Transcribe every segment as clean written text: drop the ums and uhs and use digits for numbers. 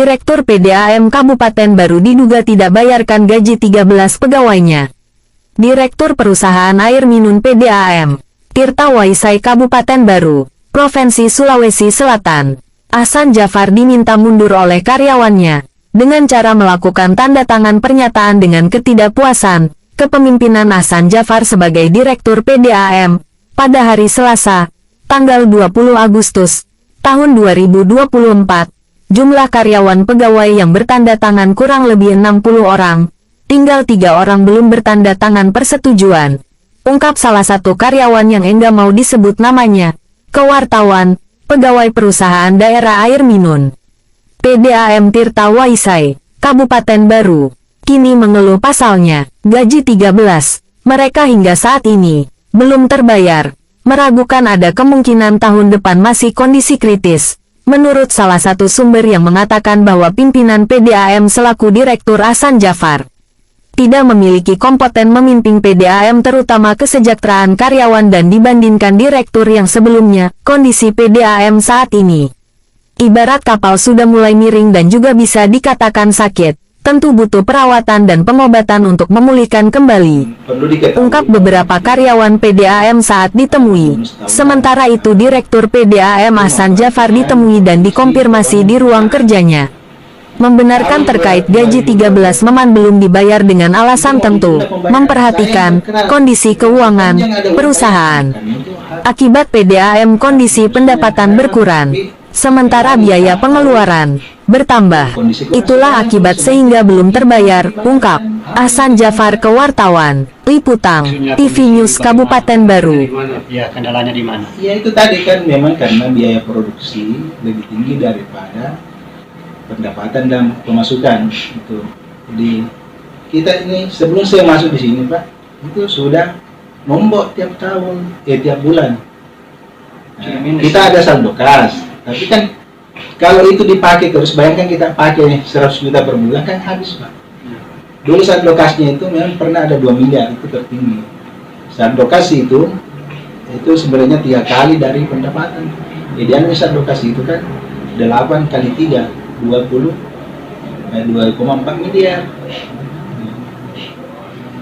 Direktur PDAM Kabupaten Baru diduga tidak bayarkan gaji 13 pegawainya. Direktur Perusahaan Air Minum PDAM, Tirta Waisai Kabupaten Baru, Provinsi Sulawesi Selatan, Ahsan Jafar diminta mundur oleh karyawannya, dengan cara melakukan tanda tangan pernyataan dengan ketidakpuasan, kepemimpinan Ahsan Jafar sebagai Direktur PDAM, pada hari Selasa, tanggal 20 Agustus, tahun 2024. Jumlah karyawan pegawai yang bertanda tangan kurang lebih 60 orang, tinggal 3 orang belum bertanda tangan persetujuan, ungkap salah satu karyawan yang enggak mau disebut namanya, ke wartawan, pegawai perusahaan daerah air minum PDAM Tirta Waisai, Kabupaten Baru, kini mengeluh pasalnya, gaji 13, mereka hingga saat ini, belum terbayar, meragukan ada kemungkinan tahun depan masih kondisi kritis. Menurut salah satu sumber yang mengatakan bahwa pimpinan PDAM selaku Direktur Ahsan Jafar tidak memiliki kompeten memimpin PDAM terutama kesejahteraan karyawan dan dibandingkan direktur yang sebelumnya, kondisi PDAM saat ini ibarat kapal sudah mulai miring dan juga bisa dikatakan sakit, tentu butuh perawatan dan pengobatan untuk memulihkan kembali, ungkap beberapa karyawan PDAM saat ditemui. Sementara itu Direktur PDAM Ahsan Jafar ditemui dan dikonfirmasi di ruang kerjanya, membenarkan terkait gaji 13 Meman belum dibayar dengan alasan tentu, memperhatikan kondisi keuangan perusahaan. Akibat PDAM kondisi pendapatan berkurang, sementara biaya pengeluaran bertambah. Itulah akibat sehingga belum terbayar, ungkap Ahsan Jafar ke wartawan. Liputan TV News Kabupaten Baru. Ya, kendalanya di mana? Ya itu tadi kan memang karena biaya produksi lebih tinggi daripada pendapatan dan pemasukan itu. Jadi kita ini sebelum saya masuk di sini Pak, itu sudah nombok tiap tahun, tiap bulan. Nah, kita ada saldo kas, tapi kan kalau itu dipakai terus, bayangkan kita pakai 100 juta per bulan kan habis Pak. Dulu saldo kasnya itu memang pernah ada 2 miliar, itu tertinggi. Saldo kas itu sebenarnya 3 kali dari pendapatan. Idealnya saldo kas itu kan 8 kali 3, 2,4 miliar.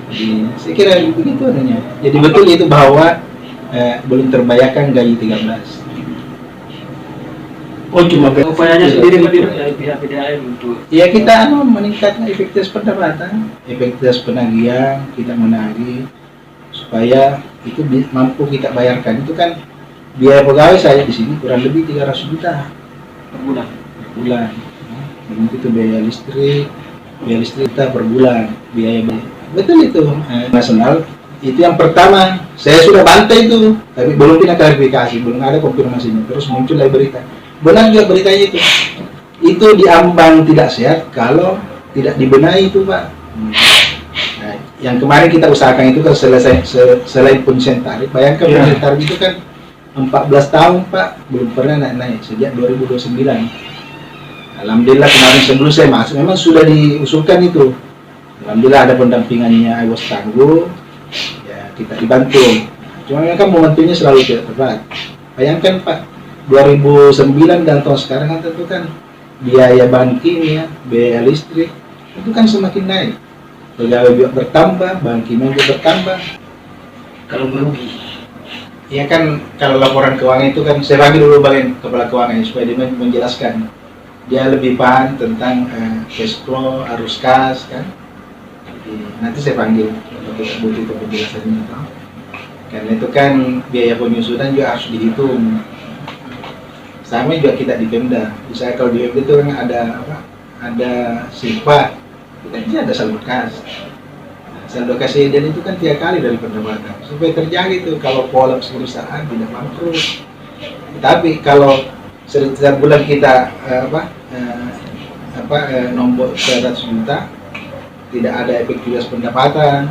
Jadi saya kira begitu adanya. Jadi betul itu bahwa belum terbayarkan gaji 13. Oh, cuma upayanya sendiri pihak PDAM untuk ya kita meningkatkan efektivitas pendapatan, efektivitas penagihan, kita menagih supaya itu mampu kita bayarkan. Itu kan biaya pegawai saya di sini kurang lebih 300 juta per bulan. Belum itu biaya listrik kita per bulan, biaya betul itu nasional. Itu yang pertama, saya sudah bantai itu, tapi belum ada klarifikasi, belum ada konfirmasinya. Terus muncul lagi berita. Benar juga beritanya itu diambang tidak sehat kalau tidak dibenahi itu Pak. Nah, yang kemarin kita usahakan itu kan selain pensiun tarif, bayangkan pensiun tarif itu kan 14 tahun Pak, belum pernah naik sejak 2029. Alhamdulillah kemarin sebelum saya masuk memang sudah diusulkan itu. Alhamdulillah ada pendampingannya Iwas Tangguh, ya kita dibantu. Cuma memang momentumnya selalu tidak tepat. Bayangkan Pak, 2009 dan tahun sekarang kan tentu kan biaya bahan kimia, biaya listrik itu kan semakin naik. Pegawai juga bertambah, bahan kimia juga bertambah. Kalau merugi, ya kan kalau laporan keuangan itu kan saya bagi dulu bagian kepala keuangan supaya dia menjelaskan. Dia lebih paham tentang cash flow, arus kas kan. Jadi, nanti saya panggil kalau kita butuh penjelasannya. Karena itu kan biaya penyusunan juga harus dihitung. Sama juga kita di Pemda. Misalnya kalau di Pemda itu kan ada sifat, kita ini ada saldo kas. Saldo kas ideal itu kan 3 kali dari pendapatan. Supaya terjadi itu kalau kolaps perusahaan tidak bangkrut. Tapi kalau setiap bulan kita nombok 100 juta, tidak ada efektivitas pendapatan,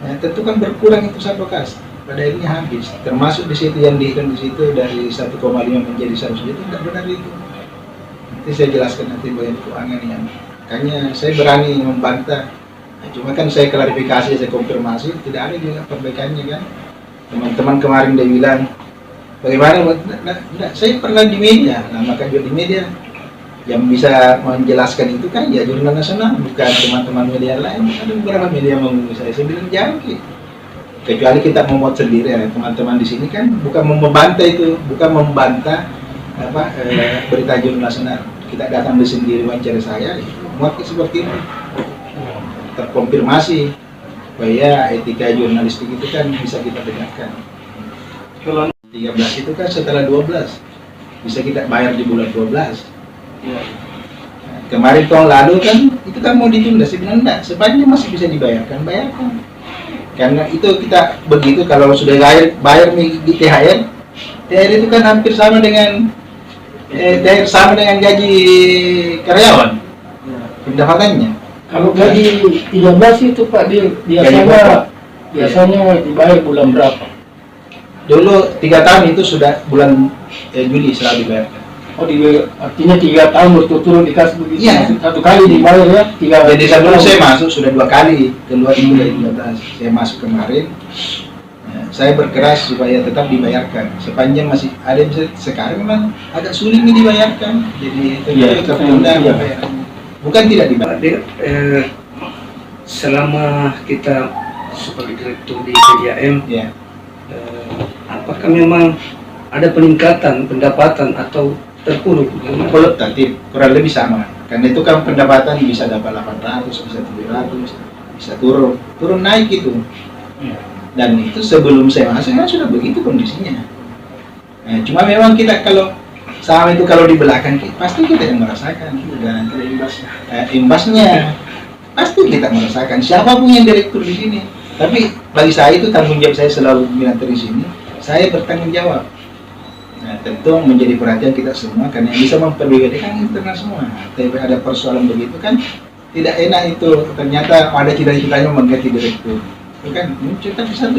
ya, tentu kan berkurang itu saldo kas. Pada akhirnya habis, termasuk di situ yang dihitung di situ dari 1,5 menjadi 100 juta, tidak benar itu. Nanti saya jelaskan nanti bagian keuangan yang, makanya saya berani membantah. Nah, cuma kan saya klarifikasi, saya konfirmasi, tidak ada juga perbaikannya kan. Teman-teman kemarin dia bilang, bagaimana? Saya pernah di media, nah maka juga di media. yang bisa menjelaskan itu kan ya jurnal nasional, bukan teman-teman media lain. Ada beberapa media menghubungi saya bilang jangan Ki. Kecuali kita membuat sendiri ya, teman-teman di sini kan bukan membantah itu, bukan membantah berita jurnal nasional. Kita datang di sendiri wawancara saya, muat seperti ini, terkonfirmasi supaya etika jurnalistik itu kan bisa kita tegakkan. Kalau 13 itu kan setelah 12 bisa kita bayar di bulan 12. Nah, kemarin tahun lalu kan itu kan mau ditunda, sebenarnya enggak, sepanjang masih bisa bayarkan. Karena itu kita begitu kalau sudah bayar di THR itu kan hampir sama dengan THR sama dengan gaji karyawan pendapatannya. Kalau gaji 13 itu Pak biasanya dibayar bulan berapa? Dulu 3 tahun itu sudah bulan Juli selalu dibayarkan. Oh, artinya 3 tahun berturut-turut dikasih begitu? Iya. Satu kali dibayar ya? Jadi sebelum saya masuk sudah 2 kali, keluar itu dari 13. Saya masuk kemarin, saya berkeras supaya tetap dibayarkan. Sepanjang masih ada yang sekarang memang agak sulit nih dibayarkan. Jadi tertunda pembayarannya. Bukan tidak dibayar. Selama kita sebagai direktur di PDAM, Ya. apakah memang ada peningkatan pendapatan atau terpuruk? Kualitatif kurang lebih sama. Karena itu kan pendapatan bisa dapat 800, bisa 700, bisa turun naik gitu. Dan itu sebelum saya masuk kan sudah begitu kondisinya. Nah, cuma memang kita kalau sama itu kalau di belakang pasti kita yang merasakan dan imbasnya pasti kita merasakan, siapapun yang direktur di sini. Tapi bagi saya itu tanggung jawab saya selalu bilang di sini, saya bertanggung jawab. Nah, tentu menjadi perhatian kita semua karena yang bisa memperbaiki kan internal semua. Tapi ada persoalan begitu kan tidak enak itu, ternyata ada cita-citanya mengganti direktur. Itu kan muncul tapi satu